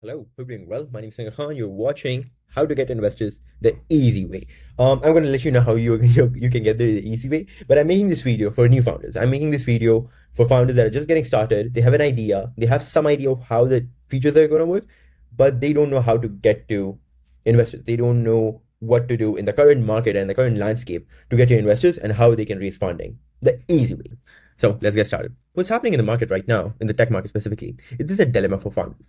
Hello, hope you're doing well. My name is Sangar Khan. You're watching How to Get Investors the Easy Way. I'm going to let you know how you can get there the easy way. But I'm making this video for new founders. I'm making this video for founders that are just getting started. They have an idea. They have some idea of how the features are going to work, but they don't know how to get to investors. They don't know what to do in the current market and the current landscape to get to investors and how they can raise funding the easy way. So let's get started. What's happening in the market right now, in the tech market specifically, it is a dilemma for founders.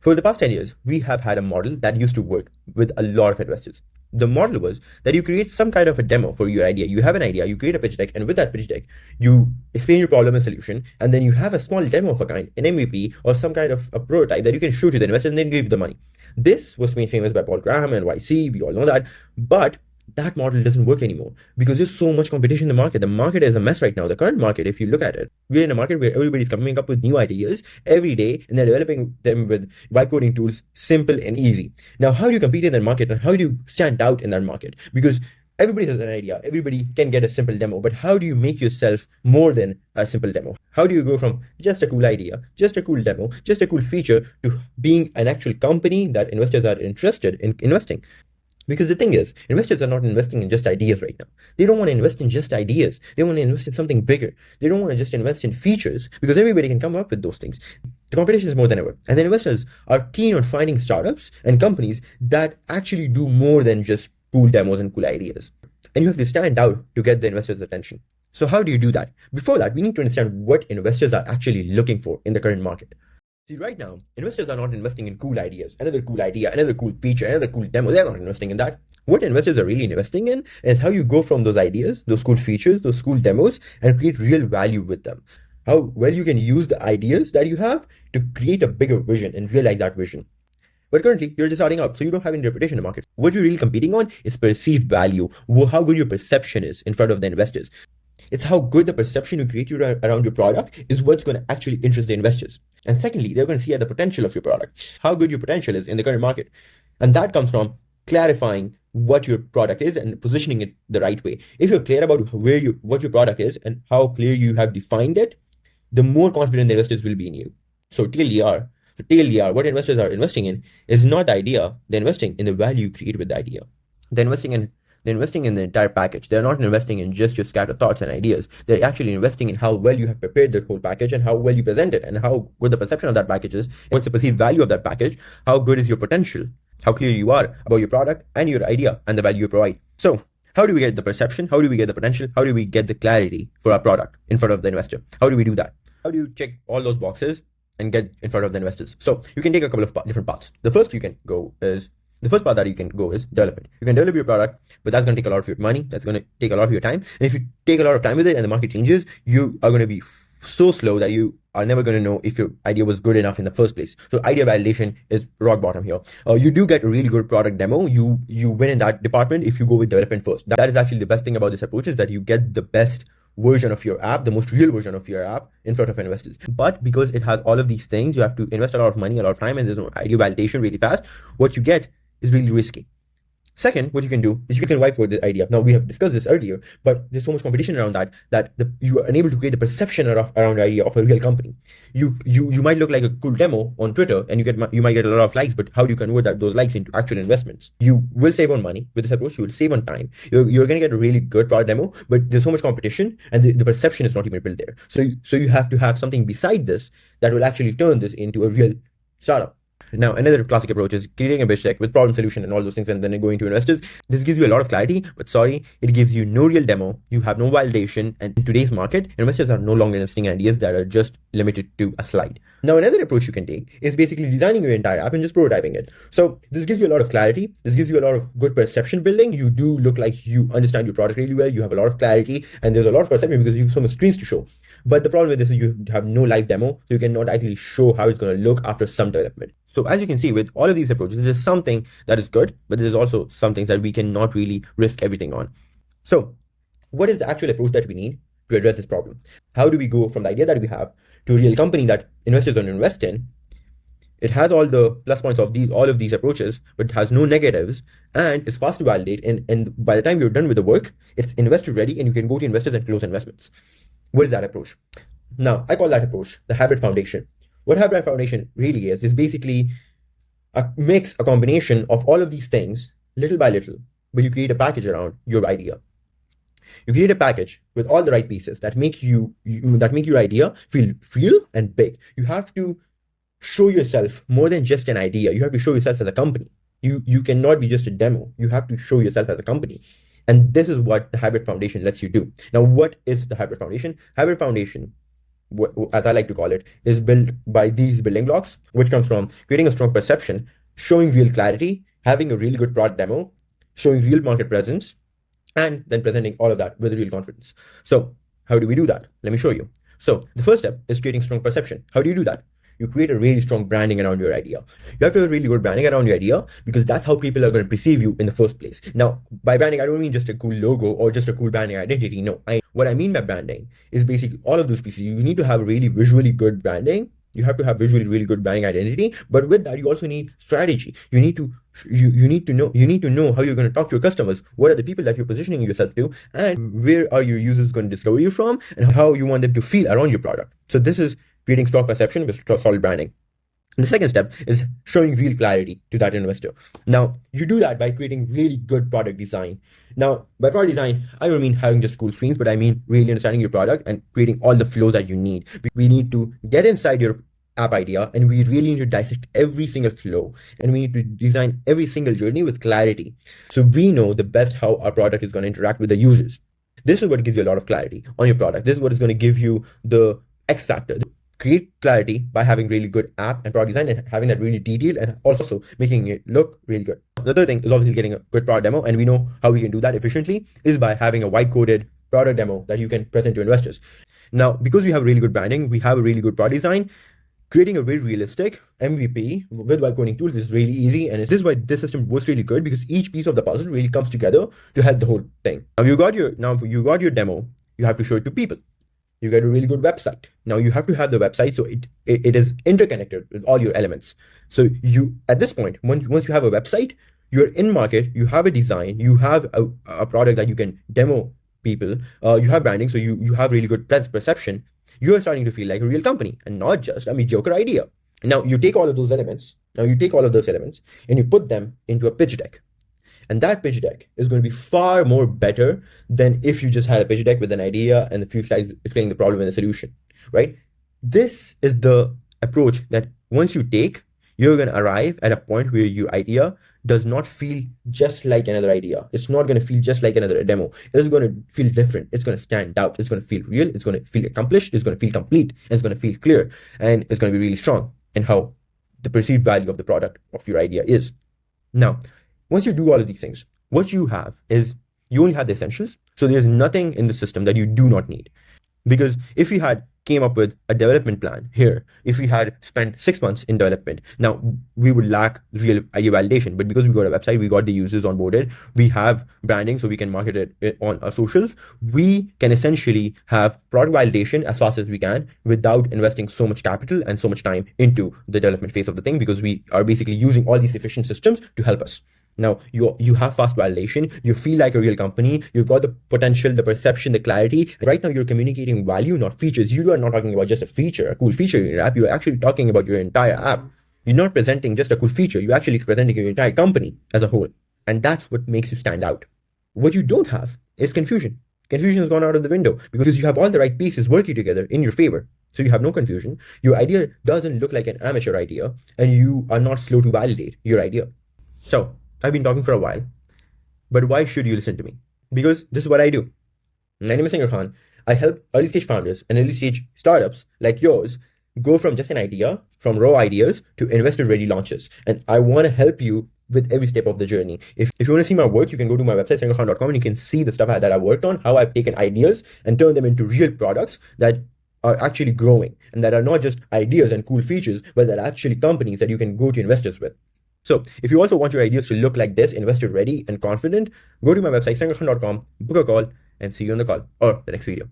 For the past 10 years, we have had a model that used to work with a lot of investors. The model was that you create some kind of a demo for your idea. You have an idea, you create a pitch deck, and with that pitch deck, you explain your problem and solution, and then you have a small demo of a kind, an MVP, or some kind of a prototype that you can show to the investors and then give the money. This was made famous by Paul Graham and YC, we all know that, but that model doesn't work anymore because there's so much competition in the market. The market is a mess right now. The current market, if you look at it, we're in a market where everybody's coming up with new ideas every day and they're developing them with vibe coding tools, simple and easy. Now, how do you compete in that market and how do you stand out in that market? Because everybody has an idea, everybody can get a simple demo, but how do you make yourself more than a simple demo? How do you go from just a cool idea, just a cool demo, just a cool feature to being an actual company that investors are interested in investing? Because the thing is, investors are not investing in just ideas right now. They don't want to invest in just ideas. They want to invest in something bigger. They don't want to just invest in features because everybody can come up with those things. The competition is more than ever. And the investors are keen on finding startups and companies that actually do more than just cool demos and cool ideas. And you have to stand out to get the investors' attention. So how do you do that? Before that, we need to understand what investors are actually looking for in the current market. See, right now, investors are not investing in cool ideas, another cool idea, another cool feature, another cool demo. They're not investing in that. What investors are really investing in is how you go from those ideas, those cool features, those cool demos, and create real value with them. How well you can use the ideas that you have to create a bigger vision and realize that vision. But currently, you're just starting out, so you don't have any reputation in the market. What you're really competing on is perceived value, how good your perception is in front of the investors. It's how good the perception you create around your product is what's going to actually interest the investors. And secondly, they're going to see at the potential of your product, how good your potential is in the current market. And that comes from clarifying what your product is and positioning it the right way. If you're clear about what your product is and how clear you have defined it, the more confident the investors will be in you. So TLDR, what investors are investing in is not the idea. They're investing in the value you create with the idea. They're investing in the entire package. They're not investing in just your scattered thoughts and ideas. They're actually investing in how well you have prepared the whole package and how well you present it and how good the perception of that package is. What's the perceived value of that package? How good is your potential? How clear you are about your product and your idea and the value you provide. So how do we get the perception? How do we get the potential? How do we get the clarity for our product in front of the investor? How do we do that? How do you check all those boxes and get in front of the investors? So you can take a couple of different paths. The first path that you can go is development. You can develop your product, but that's going to take a lot of your money. That's going to take a lot of your time. And if you take a lot of time with it and the market changes, you are going to be so slow that you are never going to know if your idea was good enough in the first place. So idea validation is rock bottom here. You do get a really good product demo. You win in that department if you go with development first. That is actually the best thing about this approach, is that you get the best version of your app, the most real version of your app in front of investors. But because it has all of these things, you have to invest a lot of money, a lot of time, and there's no idea validation really fast. What you get is really risky. Second, what you can do is you can vibe code the idea. Now, we have discussed this earlier, but there's so much competition around that you are unable to create the perception around the idea of a real company. You might look like a cool demo on Twitter and you might get a lot of likes, but how do you convert those likes into actual investments? You will save on money with this approach. You will save on time. You're going to get a really good product demo, but there's so much competition and the perception is not even built there. So you have to have something beside this that will actually turn this into a real startup. Now, another classic approach is creating a pitch deck with problem solution and all those things and then going to investors. This gives you a lot of clarity, but sorry, it gives you no real demo. You have no validation. And in today's market, investors are no longer investing in ideas that are just limited to a slide. Now, another approach you can take is basically designing your entire app and just prototyping it. So this gives you a lot of clarity. This gives you a lot of good perception building. You do look like you understand your product really well. You have a lot of clarity and there's a lot of perception because you have so much screens to show. But the problem with this is you have no live demo, so you cannot actually show how it's going to look after some development. So as you can see, with all of these approaches, there's something that is good, but there's also some things that we cannot really risk everything on. So what is the actual approach that we need to address this problem? How do we go from the idea that we have to a real company that investors don't invest in? It has all the plus points of all of these approaches, but it has no negatives and it's fast to validate. And by the time you're done with the work, it's investor ready and you can go to investors and close investments. What is that approach? Now, I call that approach the Habit Foundation. What Habit Foundation really is basically a mix, a combination of all of these things, little by little, where you create a package around your idea. You create a package with all the right pieces that make that make your idea feel real and big. You have to show yourself more than just an idea. You have to show yourself as a company. You cannot be just a demo. You have to show yourself as a company. And this is what the Hybrid Foundation lets you do. Now, what is the Hybrid Foundation? Hybrid Foundation, as I like to call it, is built by these building blocks, which comes from creating a strong perception, showing real clarity, having a really good product demo, showing real market presence, and then presenting all of that with real confidence. So how do we do that? Let me show you. So the first step is creating strong perception. How do you do that? You create a really strong branding around your idea. You have to have really good branding around your idea because that's how people are going to perceive you in the first place. Now, by branding, I don't mean just a cool logo or just a cool branding identity. No, what I mean by branding is basically all of those pieces. You need to have really visually good branding. You have to have visually really good branding identity, but with that, you also need strategy. You need to know how you're going to talk to your customers. What are the people that you're positioning yourself to, and where are your users going to discover you from, and how you want them to feel around your product. So this is creating strong perception with solid branding. And the second step is showing real clarity to that investor. Now, you do that by creating really good product design. Now, by product design, I don't mean having just cool screens, but I mean really understanding your product and creating all the flows that you need. We need to get inside your app idea, and we really need to dissect every single flow, and we need to design every single journey with clarity. So we know the best how our product is going to interact with the users. This is what gives you a lot of clarity on your product. This is what is going to give you the X factor. Create clarity by having really good app and product design and having that really detailed and also making it look really good. The third thing is obviously getting a good product demo, and we know how we can do that efficiently is by having a white-coded product demo that you can present to investors. Now, because we have really good branding, we have a really good product design, creating a very realistic MVP with white coding tools is really easy, and this is why this system works really good because each piece of the puzzle really comes together to help the whole thing. Now you got your demo, you have to show it to people. You get a really good website. Now you have to have the website so it is interconnected with all your elements. So you, at this point, once you have a website, you're in market, you have a design, you have a product that you can demo people, you have branding, so you have really good perception. You are starting to feel like a real company and not just a mediocre idea. Now you take all of those elements, and you put them into a pitch deck. And that pitch deck is going to be far more better than if you just had a pitch deck with an idea and a few slides explaining the problem and the solution, right? This is the approach that once you take, you're going to arrive at a point where your idea does not feel just like another idea. It's not going to feel just like another demo. It's going to feel different. It's going to stand out. It's going to feel real. It's going to feel accomplished. It's going to feel complete. And it's going to feel clear. And it's going to be really strong in how the perceived value of the product of your idea is. Now, once you do all of these things, what you have is you only have the essentials. So there's nothing in the system that you do not need. Because if you had came up with a development plan here, if we had spent 6 months in development, now we would lack real idea validation. But because we got a website, we got the users onboarded, we have branding so we can market it on our socials, we can essentially have product validation as fast as we can without investing so much capital and so much time into the development phase of the thing, because we are basically using all these efficient systems to help us. Now you have fast validation, you feel like a real company, you've got the potential, the perception, the clarity. Right now you're communicating value, not features. You are not talking about just a feature, a cool feature in your app. You're actually talking about your entire app. You're not presenting just a cool feature. You're actually presenting your entire company as a whole. And that's what makes you stand out. What you don't have is confusion. Confusion has gone out of the window because you have all the right pieces working together in your favor. So you have no confusion. Your idea doesn't look like an amateur idea, and you are not slow to validate your idea. So I've been talking for a while, but why should you listen to me? Because this is what I do. My name is Singer Khan. I help early stage founders and early stage startups like yours go from just an idea, from raw ideas to investor ready launches. And I want to help you with every step of the journey. If you want to see my work, you can go to my website, singerkhan.com, and you can see the stuff that I've worked on, how I've taken ideas and turned them into real products that are actually growing and that are not just ideas and cool features, but that are actually companies that you can go to investors with. So if you also want your ideas to look like this, investor ready and confident, go to my website, singerkhan.com, book a call, and see you on the call or the next video.